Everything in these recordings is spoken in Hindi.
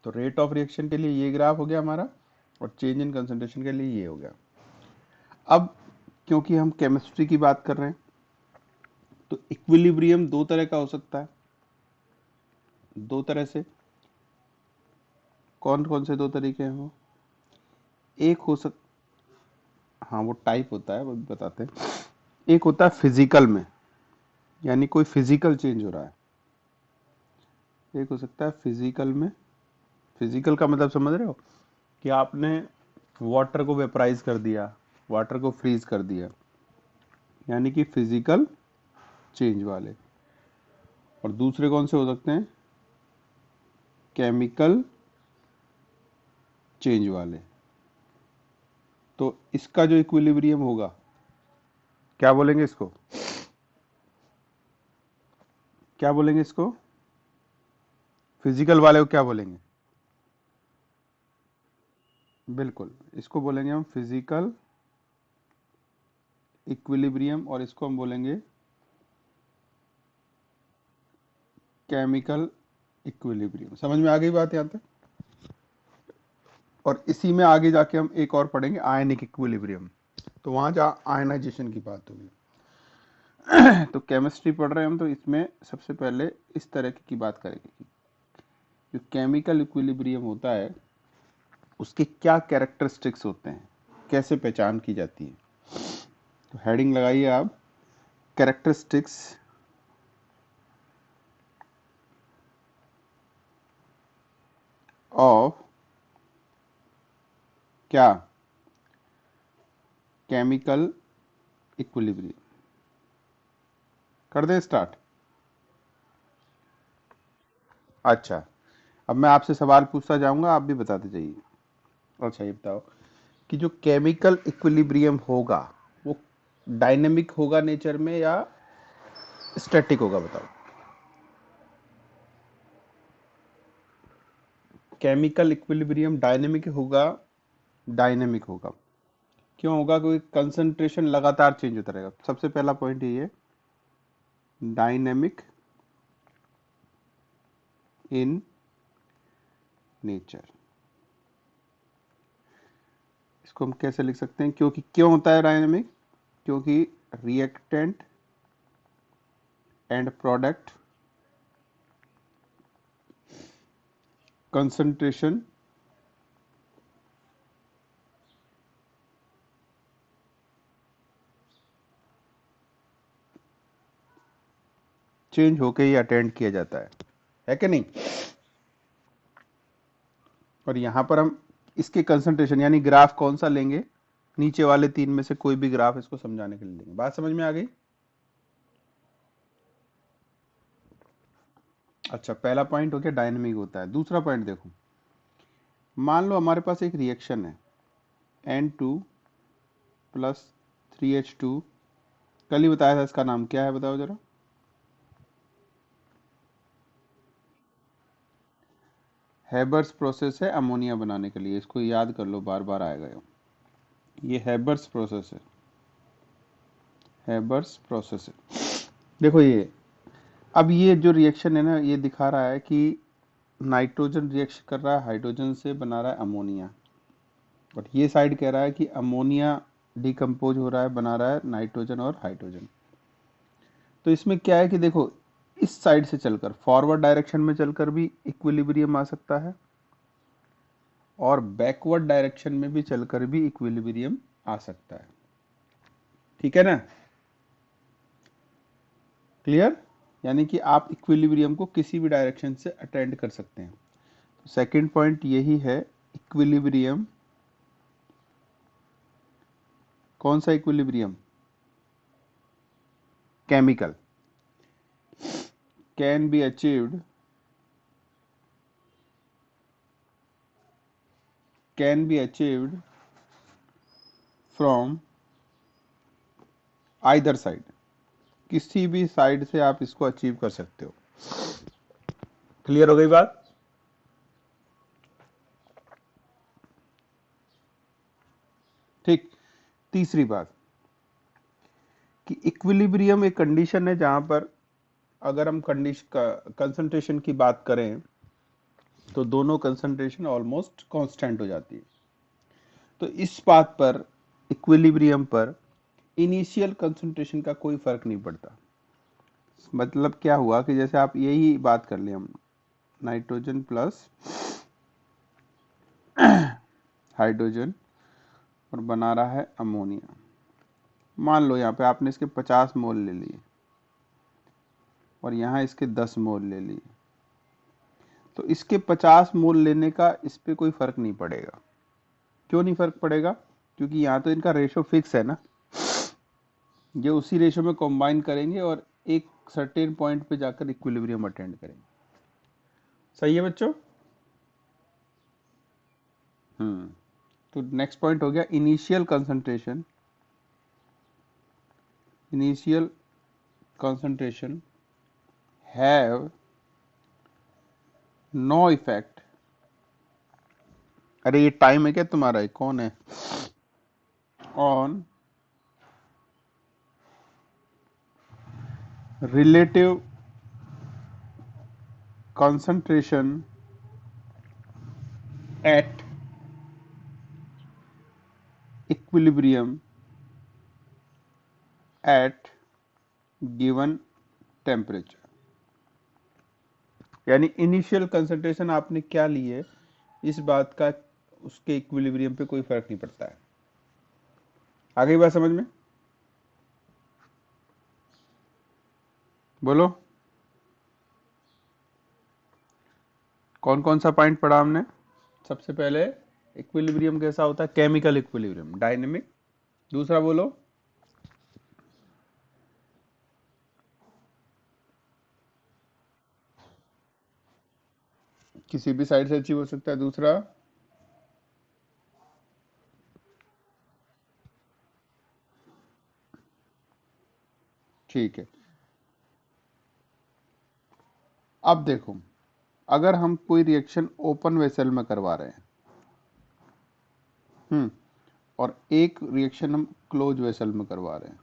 तो रेट ऑफ रिएक्शन के लिए ये ग्राफ हो गया हमारा, और चेंज इन कंसंट्रेशन के लिए ये हो गया। अब क्योंकि हम केमिस्ट्री की बात कर रहे हैं, तो इक्विलिब्रियम दो तरह का हो सकता है, दो तरह से। कौन कौन से दो तरीके हैं वो? एक हो सक हाँ, वो टाइप होता है, वो भी बताते हैं। एक होता है फिजिकल में, यानी कोई फिजिकल चेंज हो रहा है। एक हो सकता है फिजिकल में। फिजिकल का मतलब समझ रहे हो कि आपने वाटर को वेपराइज कर दिया, वाटर को फ्रीज कर दिया, यानी कि फिजिकल चेंज वाले। और दूसरे कौन से हो सकते हैं? केमिकल चेंज वाले। तो इसका जो इक्विलिब्रियम होगा, क्या बोलेंगे इसको? क्या बोलेंगे इसको? फिजिकल वाले को क्या बोलेंगे? बिल्कुल, इसको बोलेंगे हम फिजिकल इक्विलिब्रियम, और इसको हम बोलेंगे केमिकल इक्विलिब्रियम। समझ में आ गई बात यहाँ तक? और इसी में आगे जाके हम एक और पढ़ेंगे, आयनिक इक्विलिब्रियम। तो वहां जहाँ आयनाइजेशन की बात होगी। तो केमिस्ट्री पढ़ रहे हैं हम, तो इसमें सबसे पहले इस तरह की बात करेंगे कि जो केमिकल इक्विलिब्रियम होता है उसके क्या कैरेक्टरिस्टिक्स होते हैं, कैसे पहचान की जाती है। तो हेडिंग लगाइए आप, कैरेक्टरिस्टिक्स ऑफ क्या? Chemical equilibrium. कर दें स्टार्ट? अच्छा, अब मैं आपसे सवाल पूछता जाऊंगा, आप भी बताते जाइए। अच्छा, ये बताओ कि जो केमिकल इक्विलिब्रियम होगा वो डायनेमिक होगा नेचर में या स्टैटिक होगा? बताओ। केमिकल इक्विलिब्रियम डायनेमिक होगा? डायनेमिक होगा। क्यों होगा? क्योंकि कंसंट्रेशन लगातार चेंज होता रहेगा। सबसे पहला पॉइंट ये है, डायनेमिक इन नेचर। इसको हम कैसे लिख सकते हैं? क्योंकि क्यों होता है डायनेमिक? क्योंकि reactant and product concentration change होके ही अटेंड किया जाता है कि नहीं? और यहां पर हम इसके कंसंट्रेशन यानी ग्राफ कौन सा लेंगे? नीचे वाले तीन में से कोई भी ग्राफ इसको समझाने के लिए लेंगे। बात समझ में आ गई? अच्छा, पहला पॉइंट हो गया डायनेमिक होता है। दूसरा पॉइंट देखो, मान लो हमारे पास एक रिएक्शन है N2 प्लस 3H2। कल ही बताया था, इसका नाम क्या है बताओ जरा? हैबर्स प्रोसेस है अमोनिया बनाने के लिए। इसको याद कर लो, बार बार आएगा ये हैबर्स प्रोसेस है। हैबर्स प्रोसेस है। देखो ये, अब ये जो रिएक्शन है ना, ये दिखा रहा है कि नाइट्रोजन रिएक्शन कर रहा है हाइड्रोजन से, बना रहा है अमोनिया। और ये साइड कह रहा है कि अमोनिया डिकम्पोज हो रहा है, बना रहा है नाइट्रोजन और हाइड्रोजन। तो इसमें क्या है कि देखो, इस साइड से चलकर फॉरवर्ड डायरेक्शन में चलकर भी इक्विलिब्रियम आ सकता है, और बैकवर्ड डायरेक्शन में भी चलकर भी इक्विलिब्रियम आ सकता है। ठीक है ना? क्लियर? यानी कि आप इक्विलिब्रियम को किसी भी डायरेक्शन से अटेंड कर सकते हैं। तो सेकंड पॉइंट यही है, इक्विलिब्रियम। कौन सा equilibrium? Chemical can be achieved, can be achieved from either side. किसी भी साइड से आप इसको अचीव कर सकते हो। क्लियर हो गई बात? ठीक। तीसरी बात कि इक्विलिब्रियम एक कंडीशन है जहां पर, अगर हम कंडीशन कंसंट्रेशन की बात करें, तो दोनों कंसंट्रेशन ऑलमोस्ट कांस्टेंट हो जाती है। तो इस बात पर इक्विलिब्रियम पर इनिशियल कंसंट्रेशन का कोई फर्क नहीं पड़ता। मतलब क्या हुआ कि जैसे आप यही बात कर लें हम, नाइट्रोजन प्लस हाइड्रोजन और बना रहा है अमोनिया। मान लो यहाँ पे आपने इसके 50 मोल ले लिए और यहाँ इसके 10 मोल ले लिए, तो इसके 50 मोल लेने का इस पे कोई फर्क नहीं पड़ेगा। क्यों नहीं फर्क पड़ेगा? क्योंकि यहाँ तो इनका रेशो फिक्स है ना, ये उसी रेशो में कंबाइन करेंगे और एक सर्टेन पॉइंट पे जाकर इक्विलिब्रियम अटेंड करेंगे। सही है बच्चों? तो नेक्स्ट पॉइंट हो गया initial concentration. Initial concentration have no effect. अरे ये टाइम है क्या तुम्हारा? ये कौन है? On relative concentration at equilibrium at given temperature। यानी इनिशियल कंसंट्रेशन आपने क्या ली है, इस बात का उसके इक्विलिब्रियम पे कोई फर्क नहीं पड़ता है। आ गई बात समझ में? बोलो कौन कौन सा पॉइंट पढ़ा हमने? सबसे पहले इक्विलिब्रियम कैसा होता है? Chemical equilibrium, dynamic. दूसरा बोलो। किसी भी साइड से अचीव हो सकता है। दूसरा ठीक है। अब देखो, अगर हम कोई रिएक्शन ओपन वेसल में करवा रहे हैं, और एक रिएक्शन हम क्लोज वेसल में करवा रहे हैं,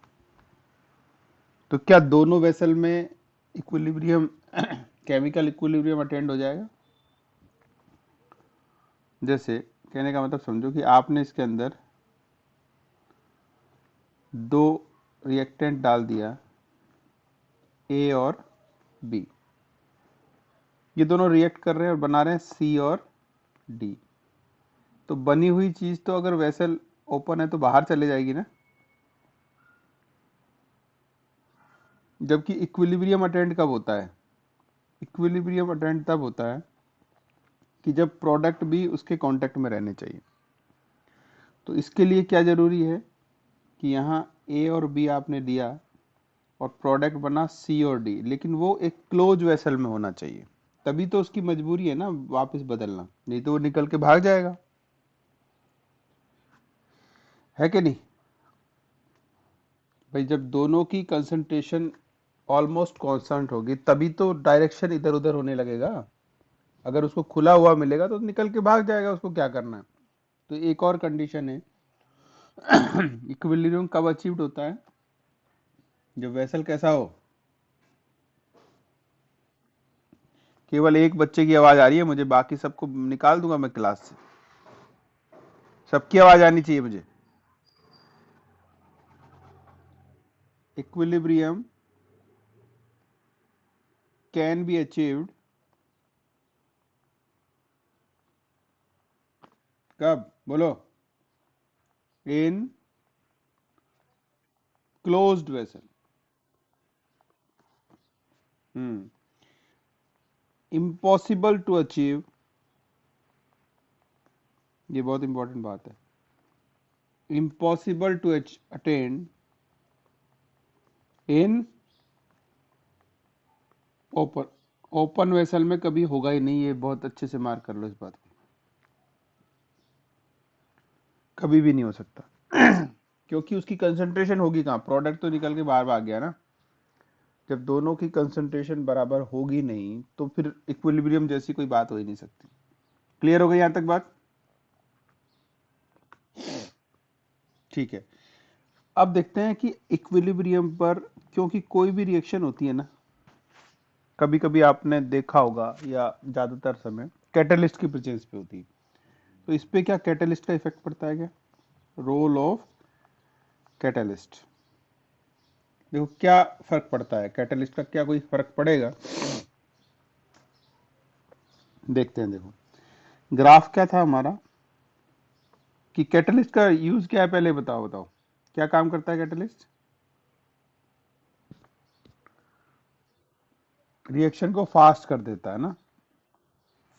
तो क्या दोनों वेसल में इक्विलिब्रियम केमिकल इक्विलिब्रियम अटेंड हो जाएगा? जैसे कहने का मतलब समझो कि आपने इसके अंदर दो रिएक्टेंट डाल दिया, ए और बी। ये दोनों रिएक्ट कर रहे हैं और बना रहे हैं सी और डी। तो बनी हुई चीज तो अगर वेसल ओपन है तो बाहर चले जाएगी ना। जबकि इक्विलिब्रियम अटेंड कब होता है? इक्विलिब्रियम अटेंड तब होता है कि जब प्रोडक्ट भी उसके कांटेक्ट में रहने चाहिए। तो इसके लिए क्या जरूरी है कि यहाँ ए और बी आपने दिया और प्रोडक्ट बना सी और डी, लेकिन वो एक क्लोज वेसल में होना चाहिए। तभी तो उसकी मजबूरी है ना वापस बदलना, नहीं तो वो निकल के भाग जाएगा। है कि नहीं भाई? जब दोनों की कंसंट्रेशन ऑलमोस्ट कांस्टेंट होगी तभी तो डायरेक्शन इधर उधर होने लगेगा। अगर उसको खुला हुआ मिलेगा तो निकल के भाग जाएगा, उसको क्या करना है। तो एक और कंडीशन है इक्विलिब्रियम कब अचीव्ड होता है? जब वेसल कैसा हो? केवल एक बच्चे की आवाज आ रही है मुझे, बाकी सबको निकाल दूंगा मैं क्लास से। सबकी आवाज आनी चाहिए मुझे। इक्विलिब्रियम कैन बी अचीव्ड कब? बोलो। In closed vessel. Impossible to achieve, ये बहुत इंपॉर्टेंट बात है, impossible to attain in open. Open vessel में कभी होगा ही नहीं, ये बहुत अच्छे से मार्क कर लो इस बात को। कभी भी नहीं हो सकता क्योंकि उसकी कंसंट्रेशन होगी कहाँ? प्रोडक्ट तो निकल के बाहर भाग गया ना। जब दोनों की कंसंट्रेशन बराबर होगी नहीं तो फिर इक्विलिब्रियम जैसी कोई बात हो ही नहीं सकती। क्लियर हो गई यहां तक बात? ठीक है। अब देखते हैं कि इक्विलिब्रियम पर, क्योंकि कोई भी रिएक्शन होती है ना, कभी कभी आपने देखा होगा या ज्यादातर समय कैटलिस्ट की प्रेजेंस पे होती है। तो इस पे क्या कैटलिस्ट का इफेक्ट पड़ता है क्या? Role of catalyst. देखो क्या फर्क पड़ता है, कैटलिस्ट का क्या कोई फर्क पड़ेगा? देखते हैं। देखो ग्राफ क्या था हमारा कि कैटलिस्ट का यूज क्या है, पहले बताओ बताओ क्या काम करता है कैटलिस्ट? रिएक्शन को फास्ट कर देता है ना,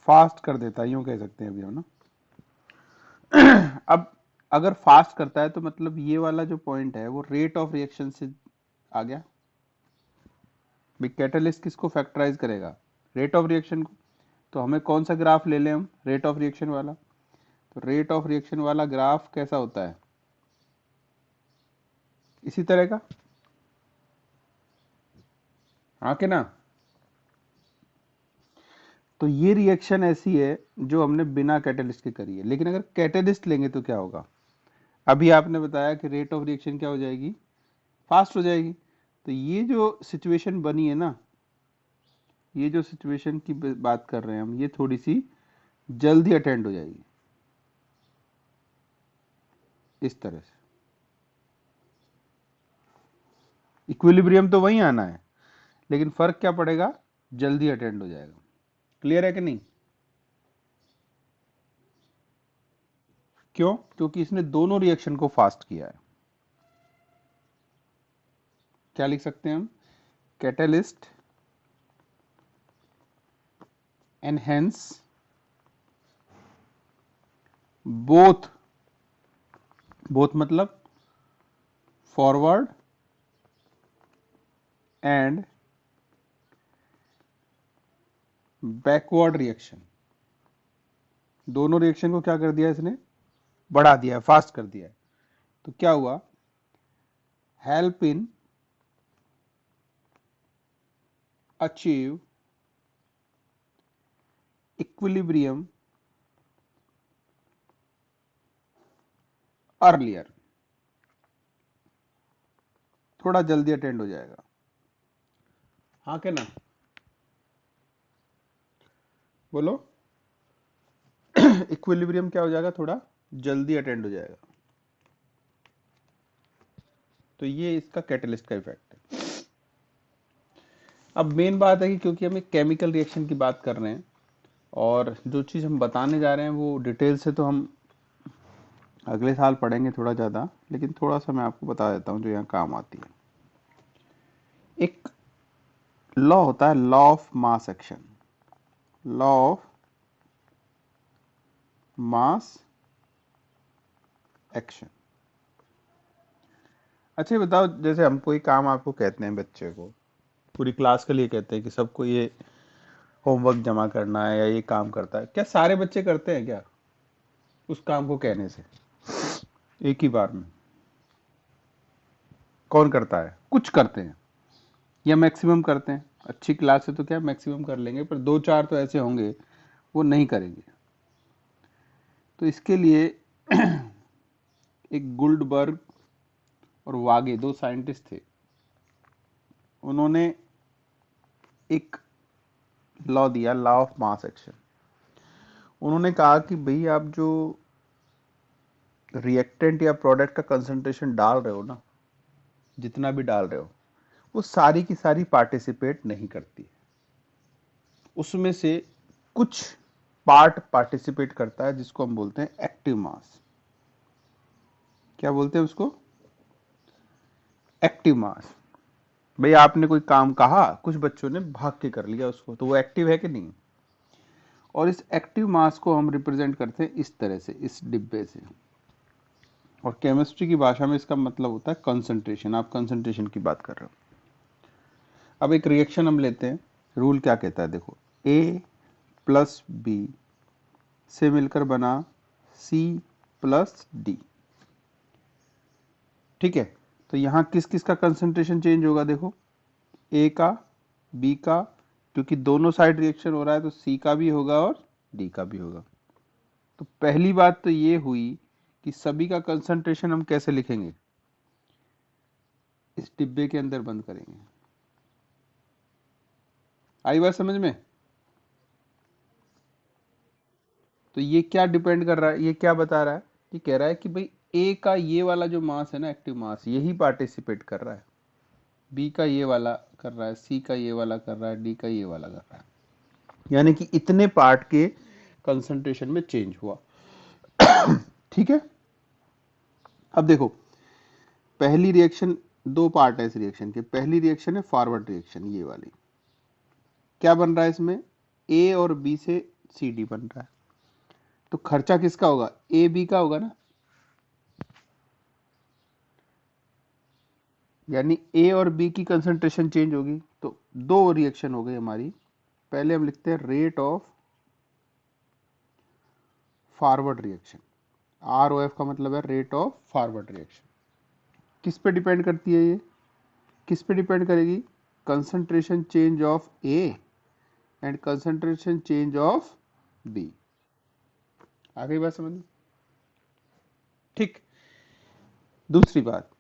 फास्ट कर देता है, यूं कह सकते हैं अभी हम ना। अब अगर फास्ट करता है तो मतलब ये वाला जो पॉइंट है वो रेट ऑफ रिएक्शन से आ गया। भाई कैटलिस्ट किसको फैक्टराइज करेगा? रेट ऑफ रिएक्शन को। तो हमें कौन सा ग्राफ ले लें हम, रेट ऑफ रिएक्शन वाला? तो रेट ऑफ रिएक्शन वाला ग्राफ कैसा होता है? इसी तरह का, हाँ कि ना? तो ये रिएक्शन ऐसी है जो हमने बिना कैटलिस्ट के करी है, लेकिन अगर कैटलिस्ट लेंगे तो क्या होगा? अभी आपने बताया कि रेट ऑफ रिएक्शन क्या हो जाएगी, फास्ट हो जाएगी। तो ये जो सिचुएशन बनी है ना, ये जो सिचुएशन की बात कर रहे हैं हम, ये थोड़ी सी जल्दी अटेंड हो जाएगी इस तरह से। इक्विलिब्रियम तो वहीं आना है, लेकिन फर्क क्या पड़ेगा? जल्दी अटेंड हो जाएगा। क्लियर है कि नहीं? क्यों? क्योंकि इसने दोनों रिएक्शन को फास्ट किया है। क्या लिख सकते हैं हम? कैटलिस्ट एनहेंस बोथ, बोथ मतलब फॉरवर्ड एंड बैकवर्ड रिएक्शन। दोनों रिएक्शन को क्या कर दिया इसने? बढ़ा दिया है, फास्ट कर दिया है। तो क्या हुआ? Help in achieve equilibrium earlier. थोड़ा जल्दी अटेंड हो जाएगा, हाँ के ना? बोलो। इक्विलिब्रियम क्या हो जाएगा? थोड़ा जल्दी अटेंड हो जाएगा। तो ये इसका कैटलिस्ट का इफेक्ट है। अब मेन बात है कि क्योंकि हम एक केमिकल रिएक्शन की बात कर रहे हैं और जो चीज़ हम बताने जा रहे हैं वो डिटेल से तो हम अगले साल पढ़ेंगे थोड़ा ज़्यादा, लेकिन थोड़ा सा मैं आपको बता देता हूँ जो यहाँ काम आती है। एक लॉ होता है, law of mass action. Law of mass action. अच्छा ये बताओ, जैसे हम कोई काम आपको कहते हैं, बच्चे को पूरी क्लास के लिए कहते हैं कि सबको ये होमवर्क जमा करना है या ये काम करता है, क्या सारे बच्चे करते हैं क्या उस काम को कहने से एक ही बार में? कौन करता है? कुछ करते हैं या मैक्सिमम करते हैं। अच्छी क्लास है तो क्या मैक्सिमम कर लेंगे, पर दो चार तो ऐसे होंगे वो नहीं करेंगे। तो इसके लिए एक गुल्डबर्ग और वागे दो साइंटिस्ट थे, उन्होंने एक लॉ दिया, लॉ ऑफ मास एक्शन। उन्होंने कहा कि भाई आप जो रिएक्टेंट या प्रोडक्ट का कंसंट्रेशन डाल रहे हो ना, जितना भी डाल रहे हो, वो सारी की सारी पार्टिसिपेट नहीं करती। उसमें से कुछ पार्ट पार्टिसिपेट करता है जिसको हम बोलते हैं एक्टिव मास। क्या बोलते हैं उसको? Active mass. भाई आपने कोई काम कहा, कुछ बच्चों ने भाग के कर लिया उसको, तो वो एक्टिव है कि नहीं? और इस एक्टिव मास को हम रिप्रेजेंट करते हैं इस तरह से, इस डिब्बे से। और केमिस्ट्री की भाषा में इसका मतलब होता है कंसंट्रेशन। आप कंसंट्रेशन की बात कर रहे हो। अब एक रिएक्शन हम लेते हैं, रूल क्या कहता है देखो, ए प्लस बी से मिलकर बना सी प्लस डी। ठीक है, तो यहां किस किस का कंसंट्रेशन चेंज होगा? देखो, ए का, बी का, क्योंकि दोनों साइड रिएक्शन हो रहा है तो सी का भी होगा और डी का भी होगा। तो पहली बात तो ये हुई कि सभी का कंसंट्रेशन हम कैसे लिखेंगे? इस डिब्बे के अंदर बंद करेंगे। आई बात समझ में? तो ये क्या डिपेंड कर रहा है, ये क्या बता रहा है? ये कह रहा है कि भाई ए का ये वाला जो मास है ना, एक्टिव मास, यही पार्टिसिपेट कर रहा है, बी का ये वाला कर रहा है, सी का ये वाला कर रहा है, डी का ये वाला कर रहा है, यानी कि इतने पार्ट के कंसंट्रेशन में चेंज हुआ। ठीक है। अब देखो, पहली रिएक्शन, दो पार्ट है इस रिएक्शन के। पहली रिएक्शन है फॉरवर्ड रिएक्शन, ये वाली। क्या बन रहा है इसमें? ए और बी से सी डी बन रहा है। तो खर्चा किसका होगा? ए बी का होगा ना, यानी ए और बी की कंसंट्रेशन चेंज होगी। तो दो रिएक्शन हो गई हमारी। पहले हम लिखते हैं rate of forward reaction. R O F का मतलब है रेट ऑफ फॉरवर्ड रिएक्शन। किस पे डिपेंड करती है ये? किस पे डिपेंड करेगी? Concentration change of A and concentration change of B. आ गई बात समझ में? ठीक। दूसरी बात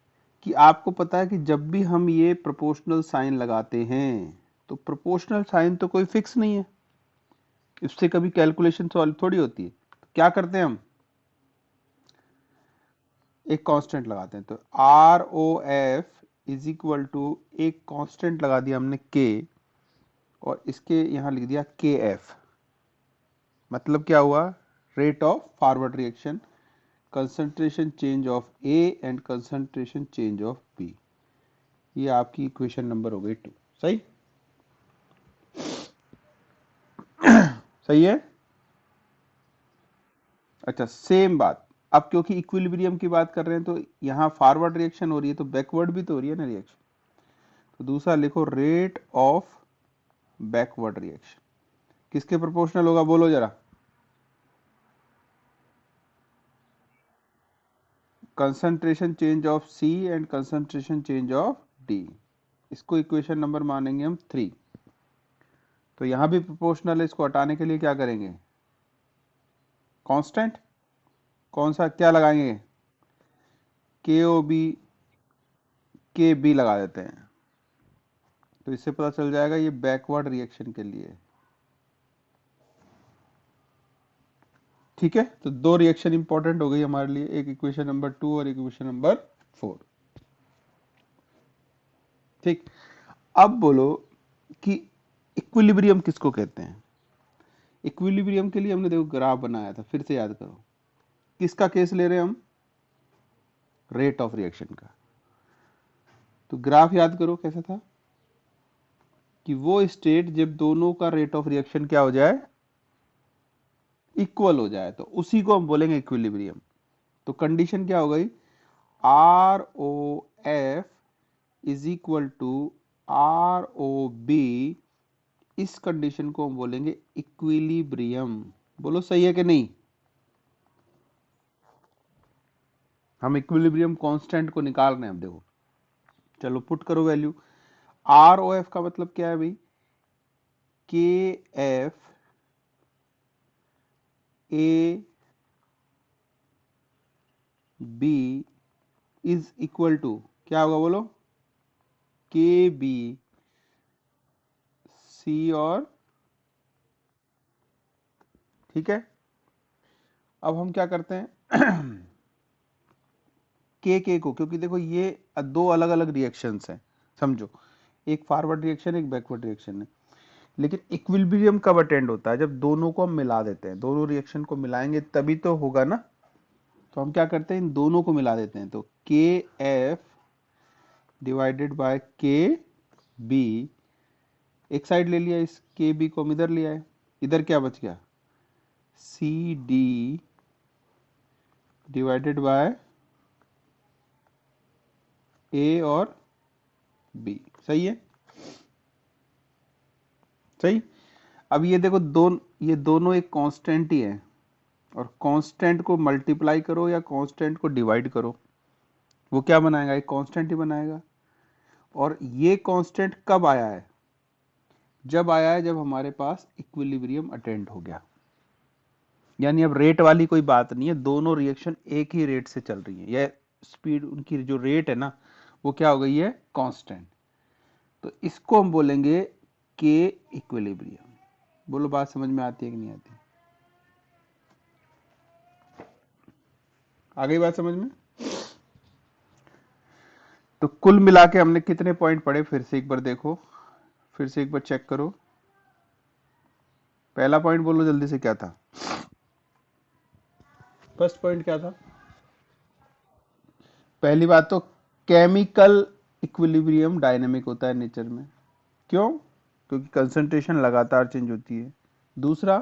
कि आपको पता है कि जब भी हम ये प्रोपोर्शनल साइन लगाते हैं, तो प्रोपोर्शनल साइन तो कोई फिक्स नहीं है, इससे कभी कैलकुलेशन सॉल्व थोड़ी होती है। तो क्या करते हैं हम? एक कांस्टेंट लगाते हैं। तो R O F is equal to, एक कांस्टेंट लगा दिया हमने के, और इसके यहां लिख दिया के एफ। मतलब क्या हुआ? Rate of forward reaction, concentration change of A and concentration change of B. ये आपकी इक्वेशन नंबर हो गई 2। सही? सही है। अच्छा, सेम बात। अब क्योंकि इक्विलिब्रियम की बात कर रहे हैं, तो यहाँ फॉरवर्ड रिएक्शन हो रही है, तो बैकवर्ड भी तो हो रही है ना रिएक्शन। तो दूसरा लिखो, रेट ऑफ बैकवर्ड रिएक्शन किसके प्रोपोर्शनल होगा? बोलो जरा। Concentration change of C and concentration change of D. इसको इक्वेशन नंबर मानेंगे हम 3। तो यहां भी प्रोपोर्शनल है, इसको हटाने के लिए क्या करेंगे? कांस्टेंट। कौन सा, क्या लगाएंगे? के ओ बी, के बी लगा देते हैं। तो इससे पता चल जाएगा ये बैकवर्ड रिएक्शन के लिए। ठीक है। तो दो रिएक्शन इंपॉर्टेंट हो गई हमारे लिए, एक इक्वेशन नंबर 2 और इक्वेशन नंबर 4। ठीक। अब बोलो कि इक्विलिब्रियम किसको कहते हैं? इक्विलिब्रियम के लिए हमने देखो ग्राफ बनाया था, फिर से याद करो। किसका केस ले रहे हैं हम? रेट ऑफ रिएक्शन का। तो ग्राफ याद करो कैसा था, कि वो स्टेट जब दोनों का रेट ऑफ रिएक्शन क्या हो जाए? इक्वल हो जाए, तो उसी को हम बोलेंगे इक्विलिब्रियम। तो कंडीशन क्या हो गई? R O F is equal to R O B. इस कंडीशन को हम बोलेंगे इक्विलिब्रियम। बोलो सही है कि नहीं? हम इक्विलिब्रियम कांस्टेंट को निकाल रहे हैं। अब देखो, चलो पुट करो वैल्यू। आर ओ एफ का मतलब क्या है भाई? K F A B is equal to, क्या होगा बोलो? के बी सी और, ठीक है। अब हम क्या करते हैं? के को, क्योंकि देखो ये दो अलग अलग रिएक्शंस हैं, समझो, एक फॉरवर्ड रिएक्शन एक बैकवर्ड रिएक्शन है। लेकिन इक्विलिब्रियम कब अटेंड होता है? जब दोनों को हम मिला देते हैं। दोनों रिएक्शन को मिलाएंगे तभी तो होगा ना। तो हम क्या करते हैं? इन दोनों को मिला देते हैं। तो के एफ डिवाइडेड बाय के बी, एक साइड ले लिया, इस के बी को हम इधर ले आए। इधर क्या बच गया? सी डी डिवाइडेड बाय ए और बी। सही है? सही। अब ये देखो, ये दोनों एक कांस्टेंट ही है, और कांस्टेंट को मल्टीप्लाई करो या कांस्टेंट को डिवाइड करो, वो क्या बनाएगा? एक कांस्टेंट ही बनाएगा। और ये कांस्टेंट कब आया है? जब आया है जब हमारे पास इक्विलिब्रियम अटेंड हो गया। यानी अब रेट वाली कोई बात नहीं है, दोनों रिएक्शन एक ही रेट से चल रही है। यह स्पीड, उनकी जो रेट है ना, वो क्या हो गई है? कांस्टेंट। तो इसको हम बोलेंगे के इक्विलिब्रियम। बोलो बात समझ में आती है कि नहीं आती? आ गई बात समझ में? तो कुल मिला के हमने कितने पॉइंट पढ़े, फिर से एक बार देखो, फिर से एक बार चेक करो। पहला पॉइंट बोलो जल्दी से, क्या था? फर्स्ट पॉइंट क्या था? पहली बात तो केमिकल इक्विलिब्रियम डायनेमिक होता है नेचर में। क्यों? क्योंकि कंसंट्रेशन लगातार चेंज होती है। दूसरा,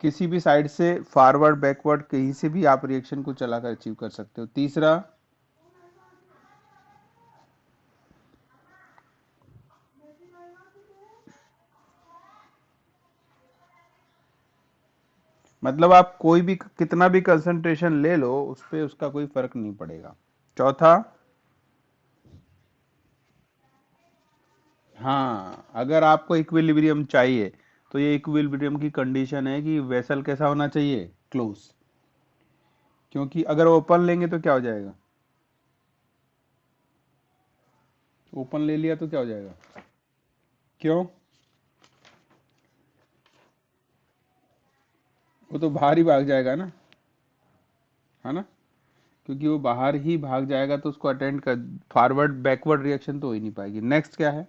किसी भी साइड से फॉरवर्ड बैकवर्ड कहीं से भी आप रिएक्शन को चलाकर अचीव कर सकते हो। तीसरा, मतलब आप कोई भी कितना भी कंसंट्रेशन ले लो, उस पे उसका कोई फर्क नहीं पड़ेगा। चौथा, हाँ, अगर आपको इक्विलिब्रियम चाहिए तो ये इक्विलिब्रियम की कंडीशन है कि वेसल कैसा होना चाहिए? क्लोज। क्योंकि अगर ओपन लेंगे तो क्या हो जाएगा? ओपन ले लिया तो क्या हो जाएगा? क्यों? वो तो बाहर ही भाग जाएगा ना, है ना? क्योंकि वो बाहर ही भाग जाएगा तो उसको अटेंड कर, फॉरवर्ड बैकवर्ड रिएक्शन तो हो ही नहीं पाएगी। नेक्स्ट क्या है?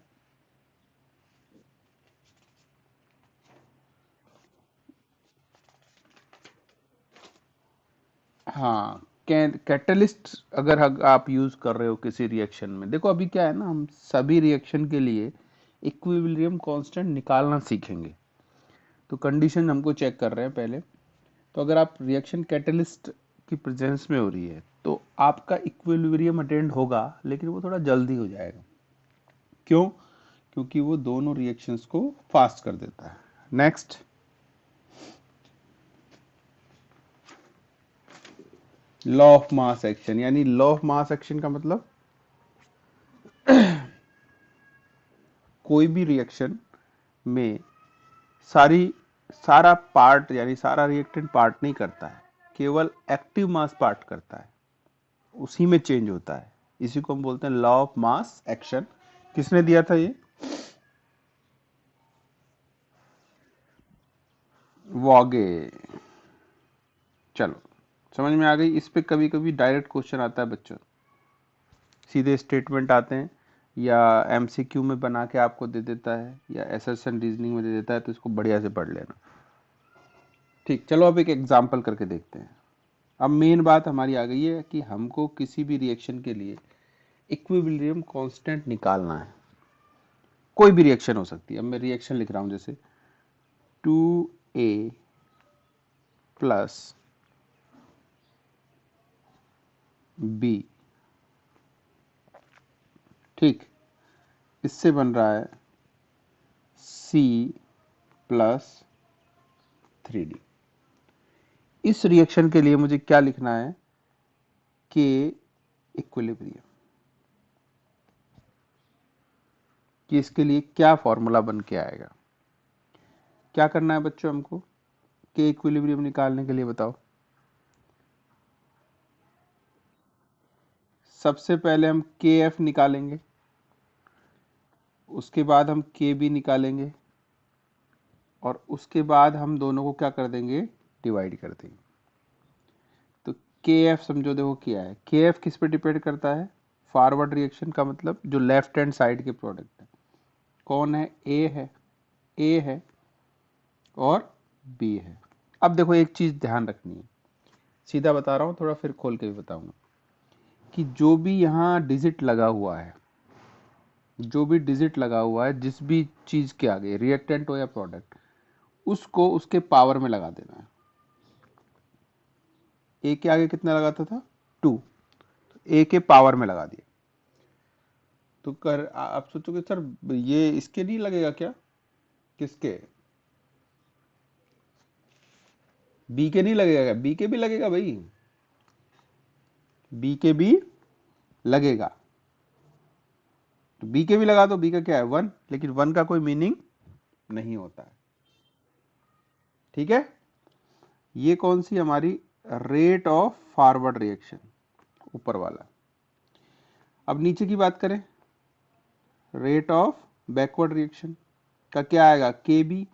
हाँ, कैटलिस्ट अगर आप यूज कर रहे हो किसी रिएक्शन में, देखो अभी क्या है ना, हम सभी रिएक्शन के लिए इक्विलिब्रियम कांस्टेंट निकालना सीखेंगे। तो कंडीशन हमको चेक कर रहे हैं पहले। तो अगर आप रिएक्शन कैटलिस्ट की प्रेजेंस में हो रही है तो आपका इक्विलिब्रियम अटेंड होगा, लेकिन वो थोड़ा जल्दी हो जाएगा। क्यों? क्योंकि वो दोनों रिएक्शंस को फास्ट कर देता है। Next, law of mass action. यानी लॉ ऑफ मास एक्शन का मतलब, कोई भी रिएक्शन में सारी सारा पार्ट यानी सारा रिएक्टेंट पार्ट नहीं करता है, केवल एक्टिव मास पार्ट करता है, उसी में चेंज होता है। इसी को हम बोलते हैं लॉ ऑफ मास एक्शन। किसने दिया था ये? वॉगे। चलो, समझ में आ गई। इस पे कभी कभी डायरेक्ट क्वेश्चन आता है बच्चों, सीधे स्टेटमेंट आते हैं, या एमसीक्यू में बना के आपको दे देता है, या एसर्शन रीजनिंग में दे देता है, तो इसको बढ़िया से पढ़ लेना। ठीक, चलो अब एक एग्जांपल करके देखते हैं। अब मेन बात हमारी आ गई है कि हमको किसी भी रिएक्शन के लिए इक्विलिब्रियम कांस्टेंट निकालना है। कोई भी रिएक्शन हो सकती है। अब मैं रिएक्शन लिख रहा हूं, जैसे 2a प्लस बी, ठीक, इससे बन रहा है c प्लस 3d। इस रिएक्शन के लिए मुझे क्या लिखना है? के इक्विलिब्रियम। कि इसके लिए क्या फॉर्मूला बन के आएगा? क्या करना है बच्चों हमको के इक्विलिब्रियम निकालने के लिए? बताओ। सबसे पहले हम के एफ निकालेंगे, उसके बाद हम के बी निकालेंगे, और उसके बाद हम दोनों को क्या कर देंगे? डिवाइड कर देंगे। तो के एफ समझो, देखो क्या है, के एफ किस पे डिपेंड करता है? फॉरवर्ड रिएक्शन का मतलब जो लेफ्ट हैंड साइड के प्रोडक्ट है। कौन है? ए है और बी है। अब देखो एक चीज ध्यान रखनी है, सीधा बता रहा हूं, थोड़ा फिर खोल के भी बताऊंगा, कि जो भी यहाँ डिजिट लगा हुआ है, जो भी डिजिट लगा हुआ है जिस भी चीज के आगे, रिएक्टेंट हो या प्रोडक्ट, उसको उसके पावर में लगा देना है। ए के आगे कितना लगाता था? 2, ए के पावर में लगा दिया। तो कर आप सोचोगे सर ये इसके नहीं लगेगा क्या? किसके? बी के नहीं लगेगा क्या? बी के भी लगेगा भाई, बी के भी लगेगा। तो बी के भी लगा दो, बी का क्या है? 1, लेकिन 1 का कोई मीनिंग नहीं होता है। ठीक है, ये कौन सी हमारी रेट ऑफ फॉरवर्ड रिएक्शन, ऊपर वाला। अब नीचे की बात करें, रेट ऑफ बैकवर्ड रिएक्शन का क्या आएगा, के बी।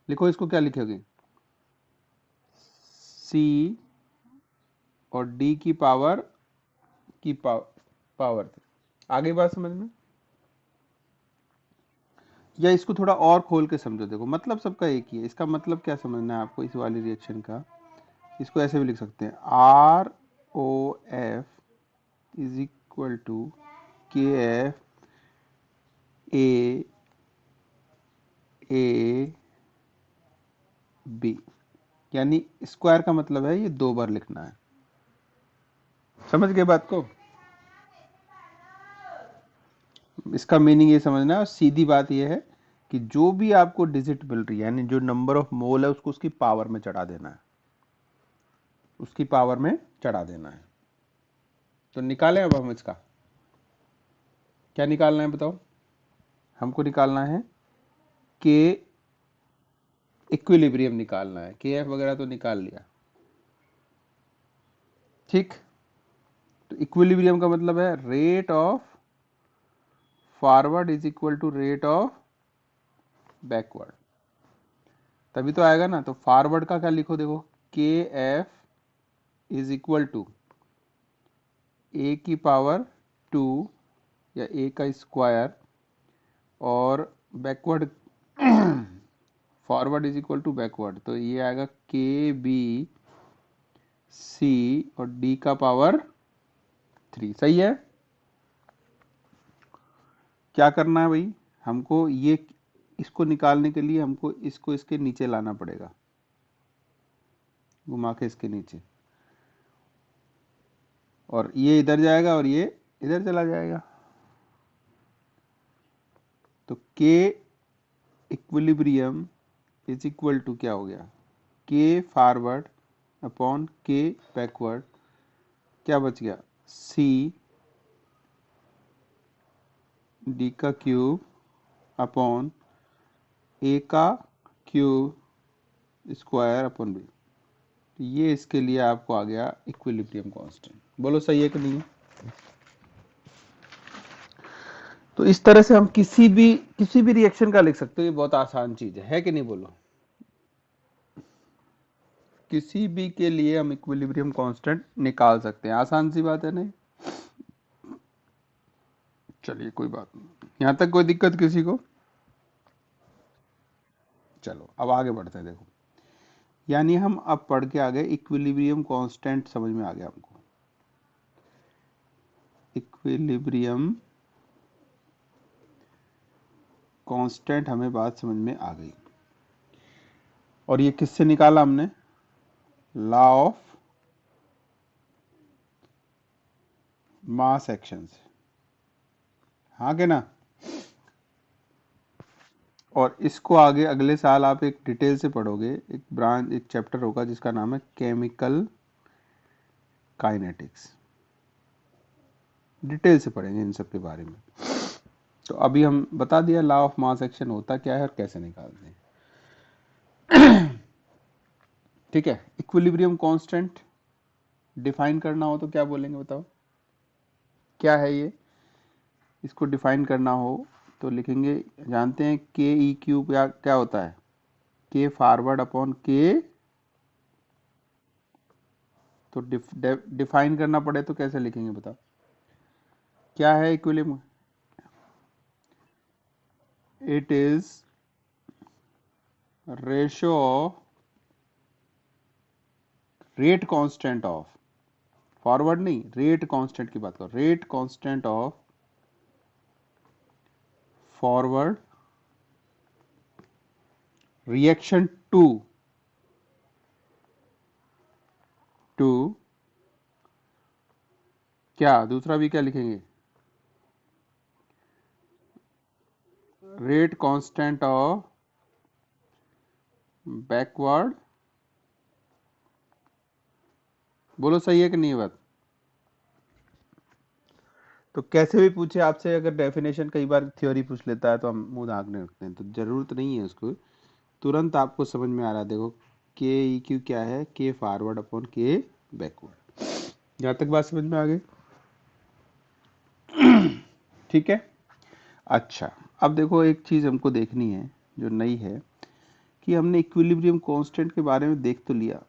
लिखो इसको, क्या लिखोगे, सी और डी की पावर। आगे बात समझ में, या इसको थोड़ा और खोल के समझो, देखो मतलब सबका एक ही है, इसका मतलब क्या समझना है आपको इस वाली रिएक्शन का। इसको ऐसे भी लिख सकते हैं, R O F is equal to K F A A B, यानी स्क्वायर का मतलब है ये 2 बार लिखना है। समझ गए बात को, इसका मीनिंग ये समझना है। और सीधी बात ये है कि जो भी आपको डिजिट मिल रही है, यानी जो नंबर ऑफ मोल है, उसको उसकी पावर में चढ़ा देना है, उसकी पावर में चढ़ा देना है। तो निकालें अब हम इसका, क्या निकालना है बताओ, हमको निकालना है के इक्विलिब्रियम निकालना है। के एफ वगैरह तो निकाल लिया, ठीक। तो इक्विलिब्रियम का मतलब है rate of forward is equal to rate of backward, तभी तो आएगा ना। तो फॉरवर्ड का क्या लिखो, देखो, K F is equal to A की पावर 2 या ए का स्क्वायर, और backward forward is equal to backward, तो ये आएगा के बी सी और डी का पावर 3। सही है। क्या करना है भाई, हमको ये, इसको निकालने के लिए हमको इसको इसके नीचे लाना पड़ेगा, घुमा के इसके नीचे, और ये इधर जाएगा और ये इधर चला जाएगा। तो के इक्विलिब्रियम इज इक्वल टू क्या हो गया, के फॉरवर्ड अपॉन के बैकवर्ड, क्या बच गया, सी डी का क्यूब अपॉन ए का क्यूब स्क्वायर अपॉन बी। तो ये इसके लिए आपको आ गया इक्विलिब्रियम कांस्टेंट। बोलो सही है कि नहीं है। तो इस तरह से हम किसी भी रिएक्शन का लिख सकते हो, ये बहुत आसान चीज है कि नहीं, बोलो। किसी भी के लिए हम इक्विलिब्रियम कांस्टेंट निकाल सकते हैं, आसान सी बात है नहीं। चलिए कोई बात नहीं, यहां तक कोई दिक्कत किसी को। चलो अब आगे बढ़ते हैं, देखो, यानी हम अब पढ़ के आ गए इक्विलिब्रियम कांस्टेंट, समझ में आ गया हमको। इक्विलिब्रियम कांस्टेंट हमें बात समझ में आ गई। और ये किससे निकाला हमने, लॉ ऑफ मास एक्शन से, हाँ के ना। और इसको आगे अगले साल आप एक डिटेल से पढ़ोगे, एक चैप्टर होगा जिसका नाम है केमिकल काइनेटिक्स, डिटेल से पढ़ेंगे इन सब के बारे में। तो अभी हम बता दिया लॉ ऑफ मास एक्शन होता क्या है और कैसे निकालते हैं। ठीक है। इक्विलिब्रियम कांस्टेंट डिफाइन करना हो तो क्या बोलेंगे बताओ, क्या है ये। इसको डिफाइन करना हो तो लिखेंगे, जानते हैं के ई क्यूब क्या होता है, के फॉरवर्ड अपॉन के। तो डिफाइन करना पड़े तो कैसे लिखेंगे बताओ, क्या है equilibrium, it is ratio of rate constant of, forward नहीं, रेट कांस्टेंट की बात करो, rate constant of forward reaction to क्या, दूसरा भी क्या लिखेंगे, रेट कांस्टेंट ऑफ बैकवर्ड। बोलो सही है कि नहीं बात। तो कैसे भी पूछे आपसे, अगर डेफिनेशन कई बार थ्योरी पूछ लेता है तो हम मुंह झाँकने लगते हैं, तो जरूरत नहीं है उसको, तुरंत आपको समझ में आ रहा है। देखो के ई क्यू क्या है, के फॉरवर्ड अपॉन के बैकवर्ड। यहाँ तक बात समझ में आ गई। ठीक है। अच्छा, अब देखो एक चीज हमको देखनी है जो नई है, कि हमने इक्विलिब्रियम कांस्टेंट के बारे में देख तो लिया,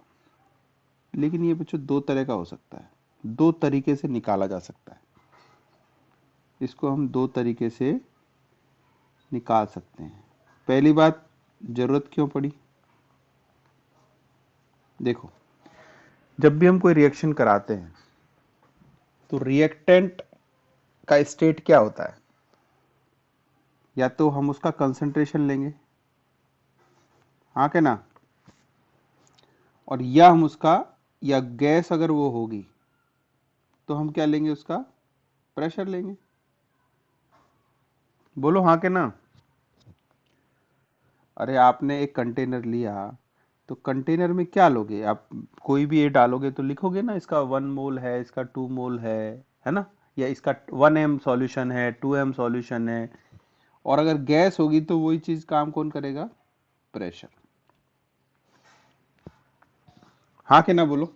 लेकिन ये बच्चों दो तरह का हो सकता है, दो तरीके से निकाला जा सकता है। इसको हम दो तरीके से निकाल सकते हैं। पहली बात, जरूरत क्यों पड़ी? देखो, जब भी हम कोई रिएक्शन कराते हैं तो रिएक्टेंट का स्टेट क्या होता है? या तो हम उसका कंसंट्रेशन लेंगे, हाँ के ना, और या हम उसका, या गैस अगर वो होगी तो हम क्या लेंगे, उसका प्रेशर लेंगे। बोलो हाँ के ना। अरे आपने एक कंटेनर लिया, तो कंटेनर में क्या लोगे आप? कोई भी ये डालोगे तो लिखोगे ना, इसका 1 मोल है, इसका 2 मोल है ना, या इसका 1 m सॉल्यूशन है, 2 m सॉल्यूशन है। और अगर गैस होगी तो वही चीज काम कौन करेगा? प्रेशर। हाँ के ना बोलो।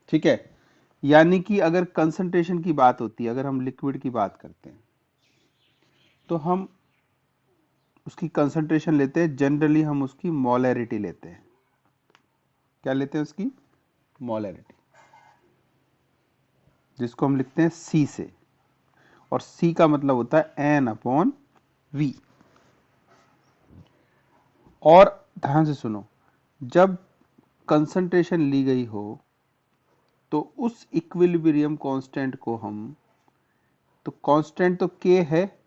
ठीक है, यानी कि अगर कंसंट्रेशन की बात होती है, अगर हम लिक्विड की बात करते हैं, तो हम उसकी कंसंट्रेशन लेते हैं, जनरली हम उसकी मोलैरिटी लेते हैं। क्या लेते हैं? उसकी मोलैरिटी, जिसको हम लिखते हैं सी से, और सी का मतलब होता है N/V। और ध्यान से सुनो, जब कंसंट्रेशन ली गई हो तो उस इक्विलिब्रियम कांस्टेंट को हम, तो कांस्टेंट तो K है,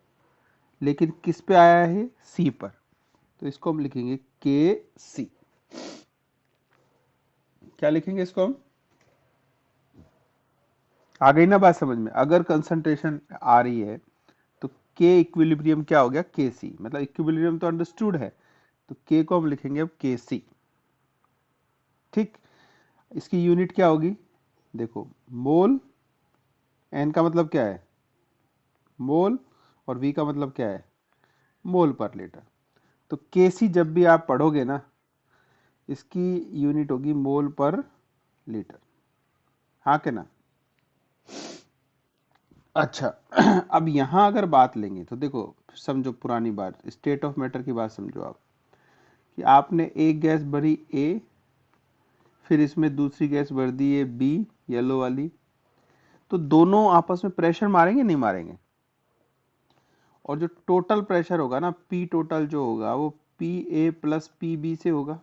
लेकिन किस पे आया है? C पर, तो इसको हम लिखेंगे KC। क्या लिखेंगे इसको हम? आ गई ना बात समझ में? अगर कंसंट्रेशन आ रही है तो के इक्विलिब्रियम क्या हो गया? KC। मतलब इक्विलिब्रियम तो अंडरस्टूड है, तो K को हम लिखेंगे अब KC। ठीक, इसकी यूनिट क्या होगी? देखो, मोल, N का मतलब क्या है? मोल, और V का मतलब क्या है? मोल पर लीटर। तो KC जब भी आप पढ़ोगे ना, इसकी यूनिट होगी मोल पर लीटर, हाँ के ना? अच्छा, अब यहां अगर बात लेंगे तो देखो, समझो पुरानी बात, स्टेट ऑफ मैटर की बात समझो आप, कि आपने एक गैस भरी ए, फिर इसमें दूसरी गैस भर दी है बी, येलो वाली, तो दोनों आपस में प्रेशर मारेंगे नहीं मारेंगे? और जो टोटल प्रेशर होगा ना, पी टोटल जो होगा, वो P A plus P B से होगा।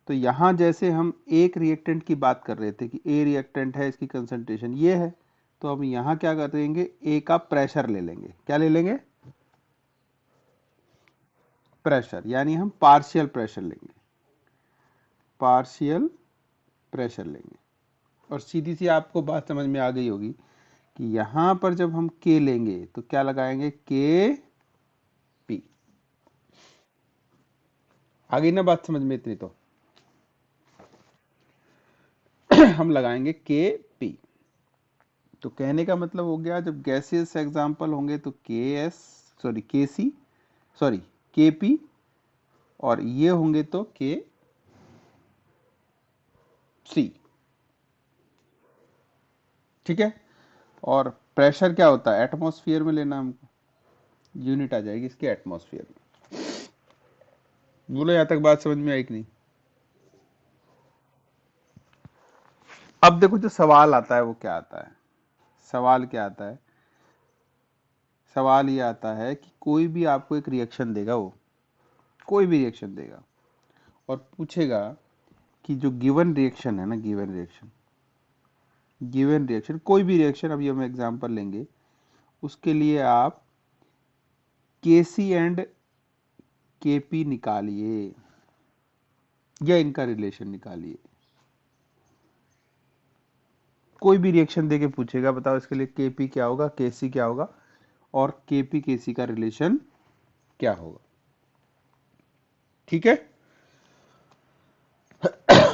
तो यहां जैसे हम एक रिएक्टेंट की बात कर रहे थे कि ए रिएक्टेंट है, इसकी कंसंट्रेशन ये है, तो हम यहां क्या करेंगे? ए का प्रेशर ले लेंगे। क्या ले लेंगे? प्रेशर, यानी हम पार्शियल प्रेशर लेंगे, पार्शियल प्रेशर लेंगे। और सीधी सी आपको बात समझ में आ गई होगी कि यहां पर जब हम के लेंगे तो क्या लगाएंगे? के पी। आ गई ना बात समझ में? इतनी तो हम लगाएंगे के पी। तो कहने का मतलब हो गया, जब गैसियस एग्जाम्पल होंगे तो के एस, सॉरी के सी, सॉरी के पी, और ये होंगे तो के सी। ठीक है, और प्रेशर क्या होता है? एटमॉस्फेयर में लेना हमको, यूनिट आ जाएगी इसकी एटमॉस्फेयर में। बोलो यहां तक बात समझ में आई कि नहीं? अब देखो, जो सवाल आता है वो क्या आता है? सवाल क्या आता है? सवाल ये आता है कि कोई भी आपको एक रिएक्शन देगा, वो कोई भी रिएक्शन देगा और पूछेगा कि जो गिवन रिएक्शन है ना, गिवन रिएक्शन कोई भी रिएक्शन, अभी हम एग्जांपल लेंगे, उसके लिए आप केसी एंड केपी निकालिए, या इनका रिलेशन निकालिए। कोई भी रिएक्शन देके पूछेगा, बताओ इसके लिए केपी क्या होगा, केसी क्या होगा, और केपी केसी का रिलेशन क्या होगा? ठीक है,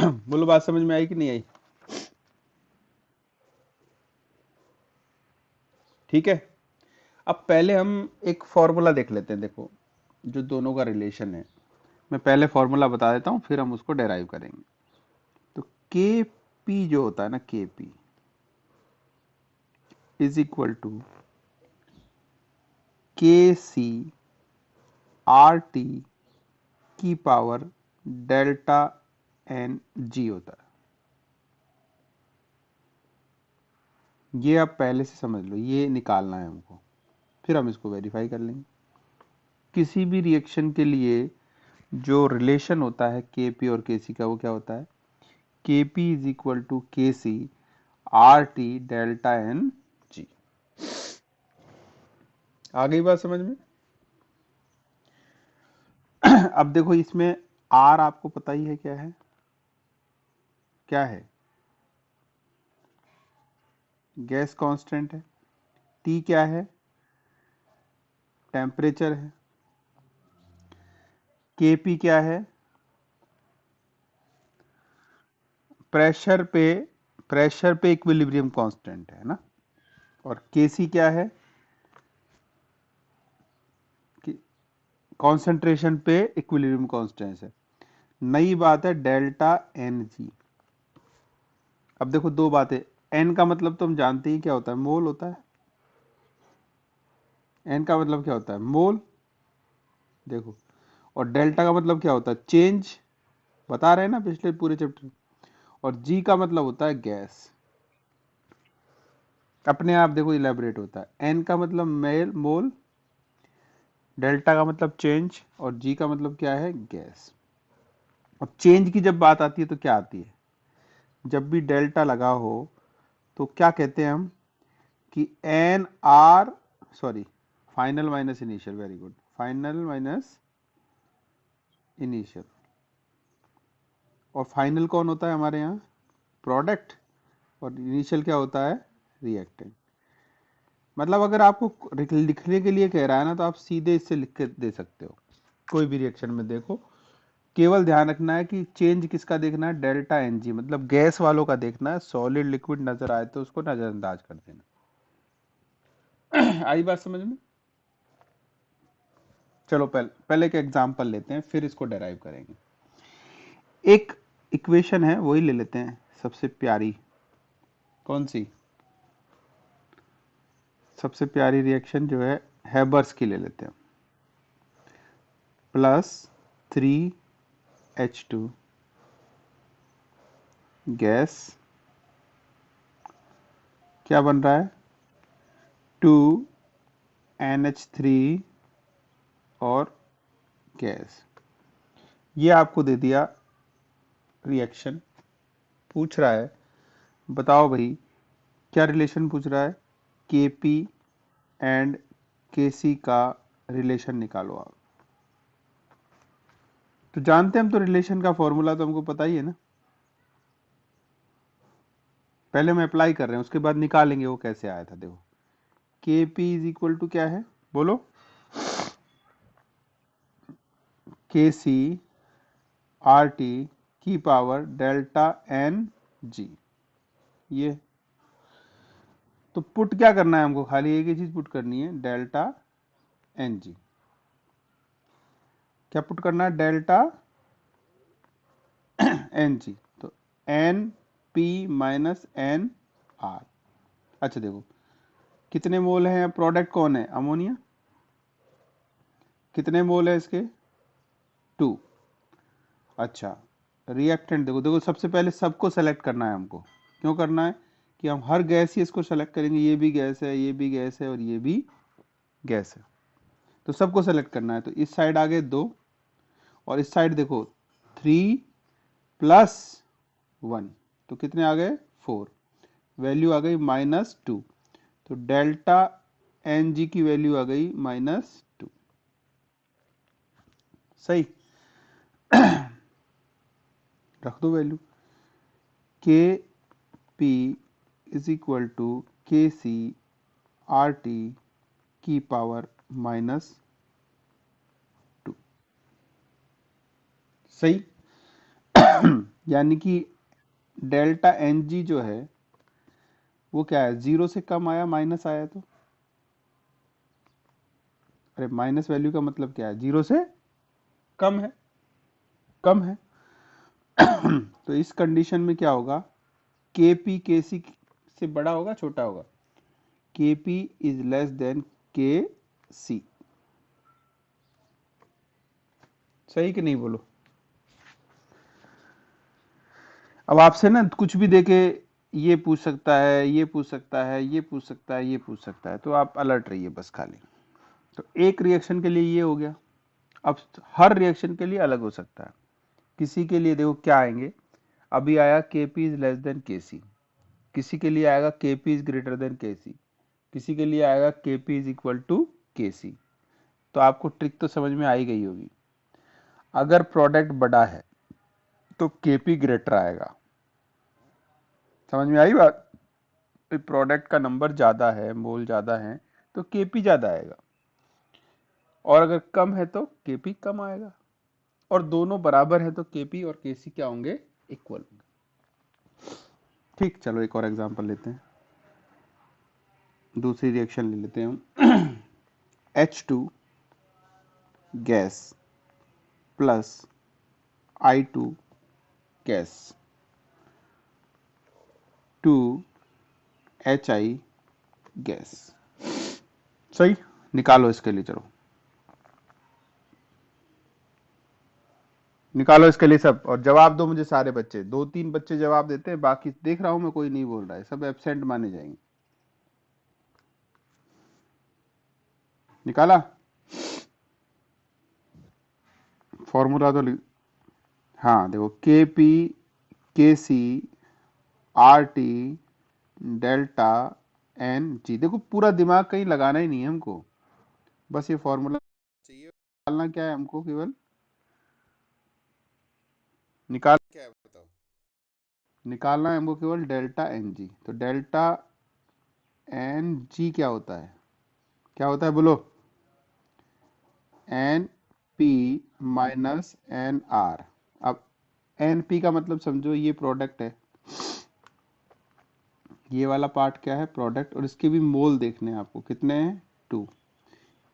बोलो बात समझ में आई कि नहीं आई? ठीक है, अब पहले हम एक फॉर्मूला देख लेते हैं। देखो, जो दोनों का रिलेशन है, मैं पहले फॉर्मूला बता देता हूं, फिर हम उसको डेराइव करेंगे। तो के पी जो होता है ना, के P is equal to K C R T की पावर डेल्टा एन जी होता है। ये आप पहले से समझ लो, ये निकालना है हमको, फिर हम इसको वेरीफाई कर लेंगे। किसी भी रिएक्शन के लिए जो रिलेशन होता है के पी और के सी का, वो क्या होता है, के P is equal to K C R T delta N G. आ गई बात समझ में? अब देखो इसमें आर आपको पता ही है क्या है, क्या है, गैस कांस्टेंट है। टी क्या है, टेम्परेचर है। केपी क्या है, प्रेशर पे इक्विलिब्रियम कांस्टेंट है ना। और केसी क्या है, कॉन्सेंट्रेशन पे इक्विलिब्रियम कांस्टेंट है। नई बात है डेल्टा एन जी। अब देखो दो बातें, एन का मतलब तो हम जानते ही क्या होता है, मोल होता है। एन का मतलब क्या होता है, मोल। देखो, और डेल्टा का मतलब क्या होता है, चेंज, बता रहे हैं ना पिछले पूरे चैप्टर। और जी का मतलब होता है गैस। अपने आप देखो इलेबोरेट होता है। एन का मतलब मेल मोल, डेल्टा का मतलब चेंज, और जी का मतलब क्या है, गैस। और चेंज की जब बात आती है तो क्या आती है, जब भी डेल्टा लगा हो तो क्या कहते हैं हम कि N R, sorry, final minus initial, very good, final minus initial. और फाइनल कौन होता है हमारे यहाँ, प्रोडक्ट। और इनिशियल क्या होता है, रिएक्टेंट। मतलब अगर आपको लिखने के लिए कह रहा है ना, तो आप सीधे इससे लिख के दे सकते हो। कोई भी रिएक्शन में देखो, केवल ध्यान रखना है कि चेंज किसका देखना है, डेल्टा एन जी, मतलब गैस वालों का देखना है। सॉलिड लिक्विड नजर आए तो उसको नजरअंदाज कर देना। आई बात समझ में? चलो पहले एक एग्जांपल लेते हैं, फिर इसको डेराइव करेंगे। एक इक्वेशन है, वही ले लेते हैं सबसे प्यारी। कौन सी सबसे प्यारी रिएक्शन जो है, हैबर्स की ले लेते हैं। +3H2 गैस, क्या बन रहा है, 2NH3 और गैस। ये आपको दे दिया रिएक्शन। पूछ रहा है, बताओ भाई क्या रिलेशन पूछ रहा है, केपी एंड केसी का रिलेशन निकालो आप। तो जानते हैं हम तो, रिलेशन का फॉर्मूला तो हमको पता ही है ना। पहले हम अप्लाई कर रहे हैं, उसके बाद निकालेंगे वो कैसे आया था। देखो, के पी इज इक्वल टू क्या है, बोलो, के सी आर टी की पावर डेल्टा एन जी। ये तो पुट क्या करना है हमको, खाली एक ही चीज पुट करनी है, डेल्टा एन जी। क्या पुट करना है, डेल्टा एन जी। तो N P minus N R. अच्छा देखो, कितने मोल हैं, प्रोडक्ट कौन है, अमोनिया। कितने मोल है इसके, 2। अच्छा, रिएक्टेंट देखो, देखो सबसे पहले सबको सेलेक्ट करना है हमको। क्यों करना है, कि हम हर गैस ही इसको सेलेक्ट करेंगे। ये भी गैस है, ये भी गैस है, और ये भी गैस है, तो सबको सेलेक्ट करना है। तो इस साइड आ गए 2, और इस साइड देखो 3+1, तो कितने आ गए, 4। वैल्यू आ गई -2। तो डेल्टा एन जी की वैल्यू आ गई -2। सही, रख दो वैल्यू। के P is equal to K C R T की पावर -2। सही। यानी कि डेल्टा एन जी जो है वो क्या है, 0 से कम आया, माइनस आया तो, अरे माइनस वैल्यू का मतलब क्या है, 0 से कम है, कम है। तो इस कंडीशन में क्या होगा, Kp Kc से बड़ा होगा छोटा होगा? Kp is less than Kc, सही कि नहीं बोलो? अब आपसे ना कुछ भी देके ये पूछ सकता है, ये पूछ सकता है, ये पूछ सकता है, ये पूछ सकता है, तो आप अलर्ट रहिए बस खाली। तो एक रिएक्शन के लिए ये हो गया। अब हर रिएक्शन के लिए अलग हो सकता है। किसी के लिए देखो क्या आएंगे, अभी आया Kp is less than Kc, किसी के लिए आएगा Kp is greater than Kc, किसी के लिए आएगा Kp is equal to Kc। तो आपको ट्रिक तो समझ में आई गई होगी। अगर प्रोडक्ट बड़ा है तो Kp ग्रेटर आएगा, समझ में आई बात? प्रोडक्ट का नंबर ज्यादा है, मोल ज्यादा है, तो Kp ज्यादा आएगा, और अगर कम है तो Kp कम आएगा, और दोनों बराबर है तो Kp और Kc क्या होंगे? इक्वल होंगे। ठीक, चलो एक और एग्जांपल लेते हैं, दूसरी रिएक्शन ले लेते हैं हम। H2 gas plus I2 gas to HI gas. सही, निकालो इसके लिए, चलो निकालो इसके लिए सब, और जवाब दो मुझे सारे बच्चे। 2-3 बच्चे जवाब देते हैं, बाकी देख रहा हूं मैं कोई नहीं बोल रहा है, सब एब्सेंट माने जाएंगे। निकाला? फॉर्मूला तो हाँ देखो, Kp Kc RT delta Ng। देखो पूरा दिमाग कहीं लगाना ही नहीं है हमको, बस ये फॉर्मूला चाहिए। निकालना क्या है हमको? केवल निकाल क्या है बताओ? निकालना है हमको केवल डेल्टा Ng। तो डेल्टा Ng क्या होता है? क्या होता है बोलो? N P minus N R. अब एन पी का मतलब समझो ये प्रोडक्ट है, ये वाला पार्ट क्या है? प्रोडक्ट, और इसके भी मोल देखने हैं आपको, कितने हैं? 2।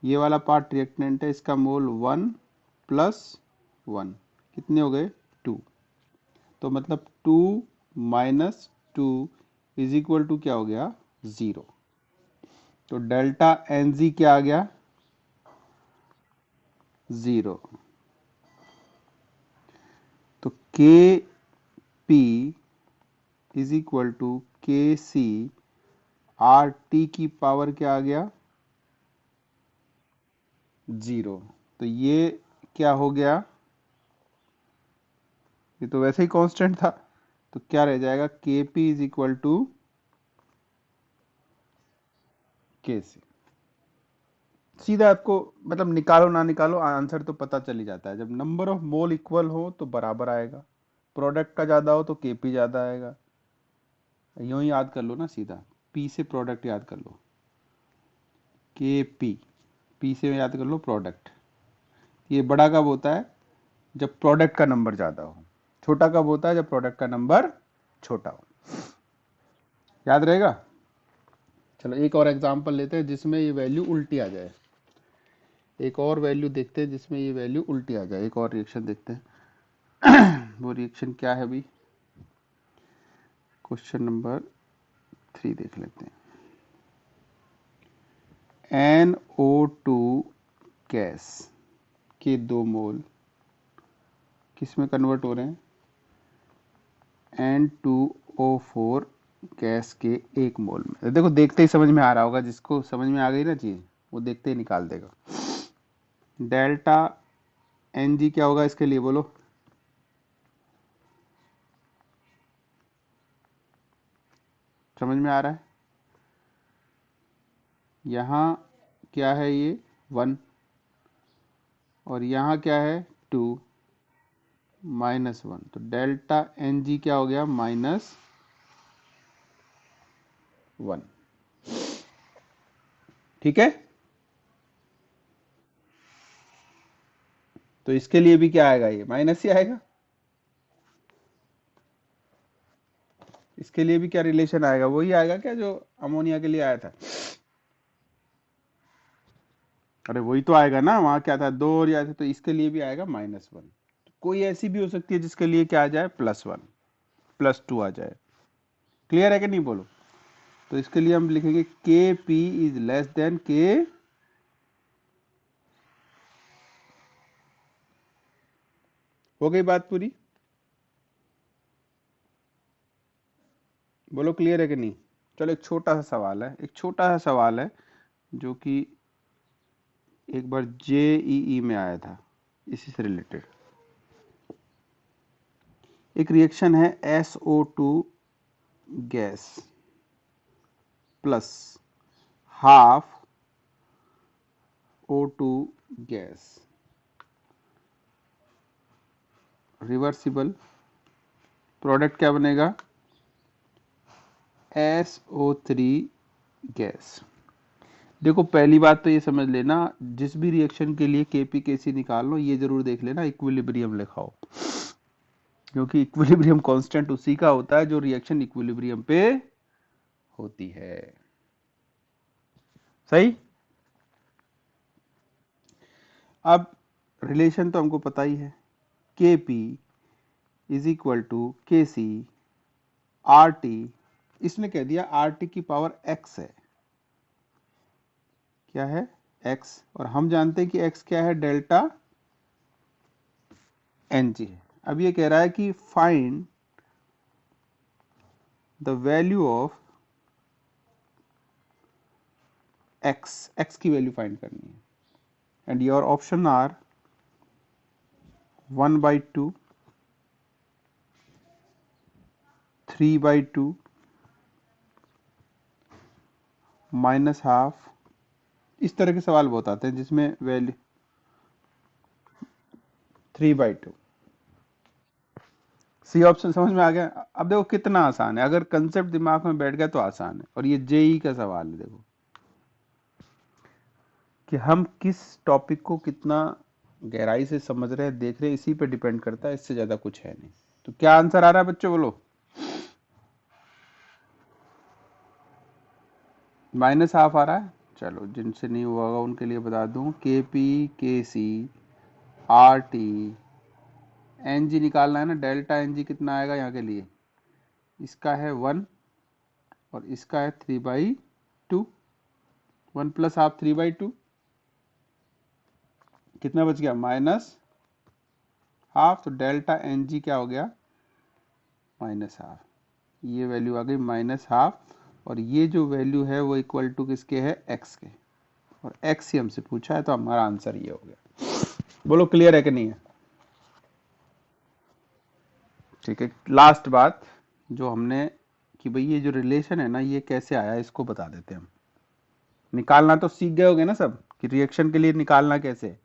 ये वाला पार्ट रिएक्टेंट है, इसका मोल 1 प्लस 1, कितने हो गए? 2। तो मतलब 2 माइनस 2 इज इक्वल टू क्या हो गया? 0। तो डेल्टा एन जी क्या आ गया? 0। तो के P is equal to K C R T की पावर क्या आ गया? 0। तो ये क्या हो गया? ये तो वैसे ही कांस्टेंट था, तो क्या रह जाएगा? के P is equal to K सी। सीधा आपको मतलब निकालो ना निकालो आंसर तो पता चल ही जाता है। जब नंबर ऑफ मोल इक्वल हो तो बराबर आएगा, प्रोडक्ट का ज्यादा हो तो केपी ज्यादा आएगा। यूं ही याद कर लो ना, सीधा पी से प्रोडक्ट याद कर लो, के पी से याद कर लो प्रोडक्ट। ये बड़ा कब होता है? जब प्रोडक्ट का नंबर ज्यादा हो। छोटा कब होता है? जब प्रोडक्ट का नंबर छोटा हो। याद रहेगा? चलो एक और एग्जांपल लेते हैं जिसमें ये वैल्यू उल्टी आ जाए। एक और वैल्यू देखते हैं जिसमें ये वैल्यू उल्टी आ जाए। एक और रिएक्शन देखते हैं। वो रिएक्शन क्या है अभी? क्वेश्चन नंबर 3 देख लेते हैं। NO2 गैस के 2 मोल किस में कन्वर्ट हो रहे हैं? N2O4 गैस के 1 मोल में। देखो देखते ही समझ में आ रहा होगा, जिसको समझ में आ गई ना चीज वो देखते ही निकाल देगा। डेल्टा Ng क्या होगा इसके लिए बोलो? समझ में आ रहा है? यहाँ क्या है? ये 1, और यहाँ क्या है? 2 माइनस 1। तो डेल्टा Ng क्या हो गया? -1। ठीक है, तो इसके लिए भी क्या आएगा? ये माइनस ही आएगा। इसके लिए भी क्या रिलेशन आएगा? वही आएगा क्या जो अमोनिया के लिए आया था? अरे वही तो आएगा ना, वहां क्या था? 2 और आए थे, तो इसके लिए भी आएगा -1। कोई ऐसी भी हो सकती है जिसके लिए क्या आ जाए? +1 +2 आ जाए। क्लियर है कि नहीं बोलो। तो इसके लिए हम लिखेंगे के पी इज लेस देन के, हो गई बात पूरी, बोलो क्लियर है कि नहीं। चलो एक छोटा सा सवाल है, एक छोटा सा सवाल है जो कि एक बार जेईई में आया था, इसी से रिलेटेड। एक रिएक्शन है SO2 gas plus half O2 gas, reversible, product क्या बनेगा, SO3 गैस। देखो पहली बात तो ये समझ लेना, जिस भी रिएक्शन के लिए केपी केसी निकाल लो ये जरूर देख लेना इक्विलिब्रियम लिखा हो, क्योंकि इक्विलिब्रियम कांस्टेंट उसी का होता है जो रिएक्शन इक्विलिब्रियम पे होती है। सही। अब रिलेशन तो हमको पता ही है, KP is equal to K C R T, इसने कह दिया आर टी की पावर एक्स है, क्या है एक्स, और हम जानते हैं कि एक्स क्या है, डेल्टा एन जी है। अब ये कह रहा है कि find the value of x, x की वैल्यू फाइंड करनी है, एंड योर ऑप्शन आर 1/2, 3/2, -12। इस तरह के सवाल बहुत आते हैं जिसमें वैल्यू 3/2। सी ऑप्शन समझ में आ गया। अब देखो कितना आसान है, अगर कंसेप्ट दिमाग में बैठ गया तो आसान है। और ये जेई का सवाल है, देखो कि हम किस टॉपिक को कितना गहराई से समझ रहे हैं, देख रहे हैं, इसी पे डिपेंड करता है, इससे ज्यादा कुछ है नहीं। तो क्या आंसर आ रहा है बच्चों, बोलो। -12 आ रहा है। चलो जिनसे नहीं हुआ होगा उनके लिए बता दूं, K P K C R T N G निकालना है ना, डेल्टा एन जी कितना आएगा यहाँ के लिए, इसका है 1 और इसका है 3/2, 1 प्लस हाफ 3/2, कितना बच गया, -12। तो डेल्टा एन जी क्या हो गया, -12। ये वैल्यू आ गई -12, और ये जो वैल्यू है वो इक्वल टू किसके है, एक्स के, और एक्स ही हमसे पूछा है, तो हमारा आंसर ये हो गया। बोलो क्लियर है कि नहीं है। ठीक है, लास्ट बात जो हमने, कि भाई ये जो रिलेशन है ना ये कैसे आया, इसको बता देते हैं हम। निकालना तो सीख गए होगे ना सब, कि रिएक्शन के लिए निकालना कैसे।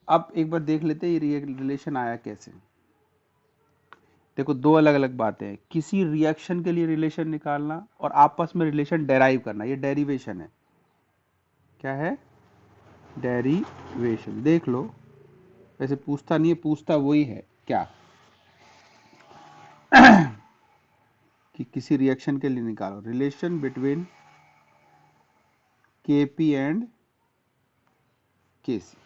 अब एक बार देख लेते हैं ये रिलेशन आया कैसे। देखो दो अलग अलग बातें हैं, किसी रिएक्शन के लिए रिलेशन निकालना और आपस में रिलेशन डेराइव करना, ये डेरिवेशन है। क्या है, डेरिवेशन। देख लो, वैसे पूछता नहीं है, पूछता वही है क्या, कि किसी रिएक्शन के लिए निकालो रिलेशन बिटवीन केपी एंड केसी।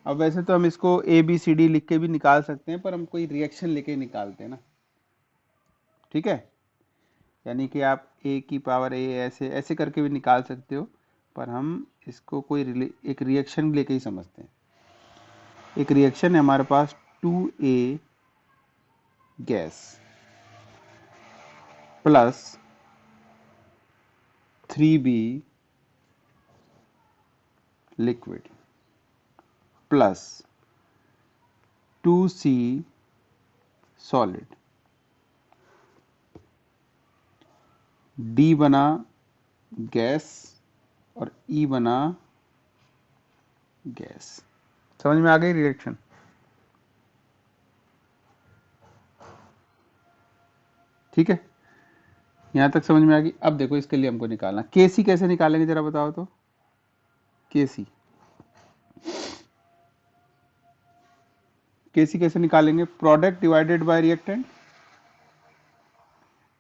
अब वैसे तो हम इसको ए बी सी डी लिख के भी निकाल सकते हैं, पर हम कोई रिएक्शन लेके निकालते हैं ना, ठीक है। यानी कि आप ए की पावर ए ऐसे ऐसे करके भी निकाल सकते हो, पर हम इसको कोई एक रिएक्शन लेके ही समझते हैं। एक रिएक्शन है हमारे पास 2A gas plus 3B liquid plus 2C solid, D बना गैस और E बना गैस। समझ में आ गई रिएक्शन। ठीक है, यहां तक समझ में आ गई। अब देखो इसके लिए हमको निकालना, केसी कैसे निकालेंगे जरा बताओ तो। केसी केसी कैसे निकालेंगे, प्रोडक्ट डिवाइडेड बाय रिएक्टेंट।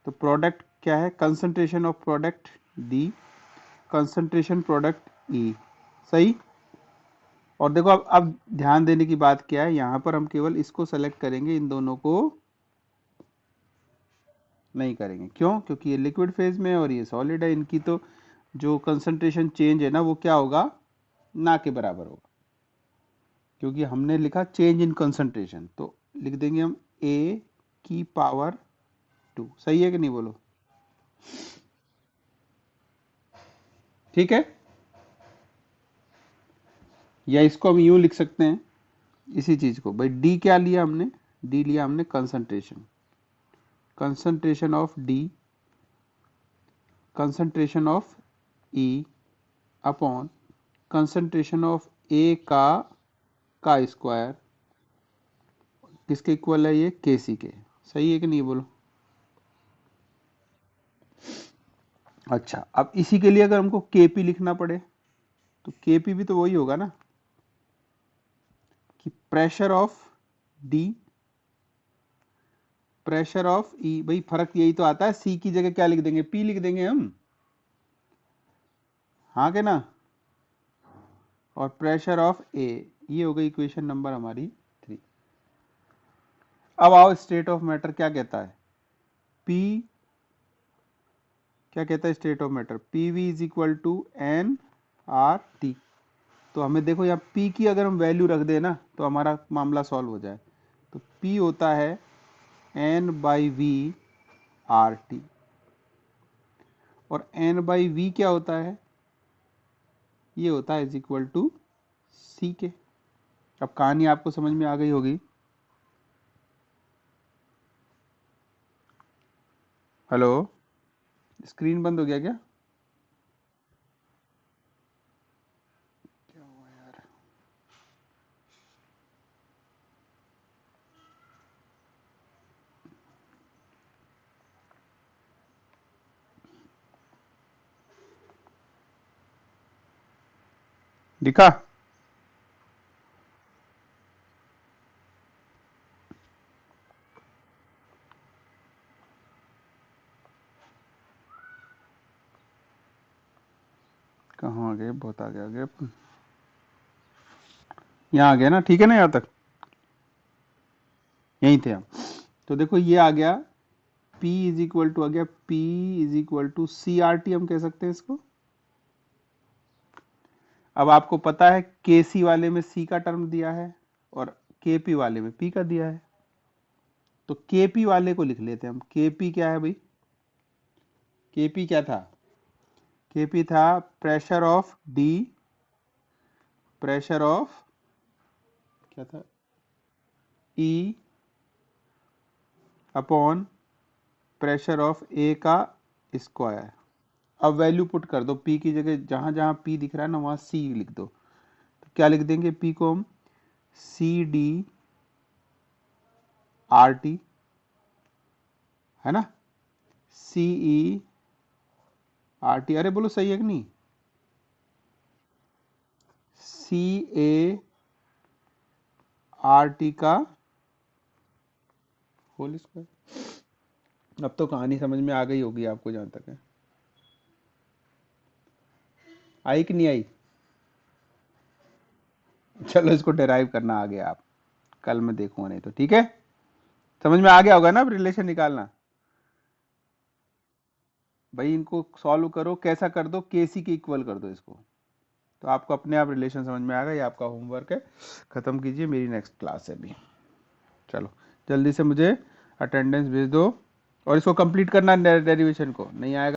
तो प्रोडक्ट क्या है, concentration of product D, concentration product E. सही। और देखो अब ध्यान देने की बात क्या है, यहां पर हम केवल इसको सेलेक्ट करेंगे, इन दोनों को नहीं करेंगे। क्यों? क्योंकि ये लिक्विड फेज में है और ये सॉलिड है, इनकी तो जो कंसंट्रेशन चेंज है ना वो क्या होगा, ना के बराबर होगा, क्योंकि हमने लिखा चेंज इन कंसंट्रेशन, तो लिख देंगे हम a की पावर 2। सही है कि नहीं, बोलो? ठीक है, या इसको हम यूं लिख सकते हैं, इसी चीज को भाई, d क्या लिया हमने, d लिया हमने concentration, concentration of d, concentration of e upon concentration of a का स्क्वायर, किसके इक्वल है ये, kc के। सही है कि नहीं, बोलो? अच्छा, अब इसी के लिए अगर हमको kp लिखना पड़े तो kp भी तो वही होगा ना, कि pressure of d, pressure of e। भाई फर्क यही तो आता है, c की जगह क्या लिख देंगे, p लिख देंगे हम, हाँ के ना, और प्रेशर ऑफ a, ये हो गई इक्वेशन नंबर हमारी 3। अब आओ, स्टेट ऑफ मैटर क्या कहता है, p क्या कहता है state of matter, pv is equal to N R T. तो हमें देखो यहाँ p की अगर हम वैल्यू रख दें ना तो हमारा मामला सॉल्व हो जाए। तो p होता है n by V R T, और n बाई वी क्या होता है, ये होता है इज इक्वल टू सी के। अब कहानी आपको समझ में आ गई होगी। हेलो, स्क्रीन बंद हो गया क्या? क्या हुआ यार? दिखा? कहाँ आ गए, बहुत आगे आ गए अपन, यहाँ आ गया ना, ठीक है ना, यहाँ तक यहीं थे हम। तो देखो ये आ गया, P इज इक्वल टू आ गया, P is equal to C R T, हम कह सकते हैं इसको। अब आपको पता है KC वाले में C का टर्म दिया है और KP वाले में P का दिया है, तो KP वाले को लिख लेते हैं हम। KP क्या है भाई, KP क्या था, KP था pressure of D, pressure of क्या था, E upon pressure of A का स्क्वायर। अब वैल्यू पुट कर दो, P की जगह जहां जहां P दिख रहा है ना वहां C लिख दो। तो क्या लिख देंगे, P को हम CD RT, है ना, CE RT, अरे बोलो सही है कि नहीं, CA RT का होल स्क्वायर। अब तो कहानी समझ में आ गई होगी आपको, जहां तक है। आई कि नहीं आई? चलो इसको डेराइव करना आ गया, आप कल मैं देखूंगा नहीं तो, ठीक है। समझ में आ गया होगा ना अब रिलेशन निकालना। भाई इनको सॉल्व करो, कैसा कर दो, केसी के इक्वल कर दो इसको, तो आपको अपने आप रिलेशन समझ में आएगा। ये आपका होमवर्क है, खत्म कीजिए, मेरी नेक्स्ट क्लास है अभी। चलो जल्दी से मुझे अटेंडेंस भेज दो, और इसको कंप्लीट करना डेरिवेशन को, नहीं आएगा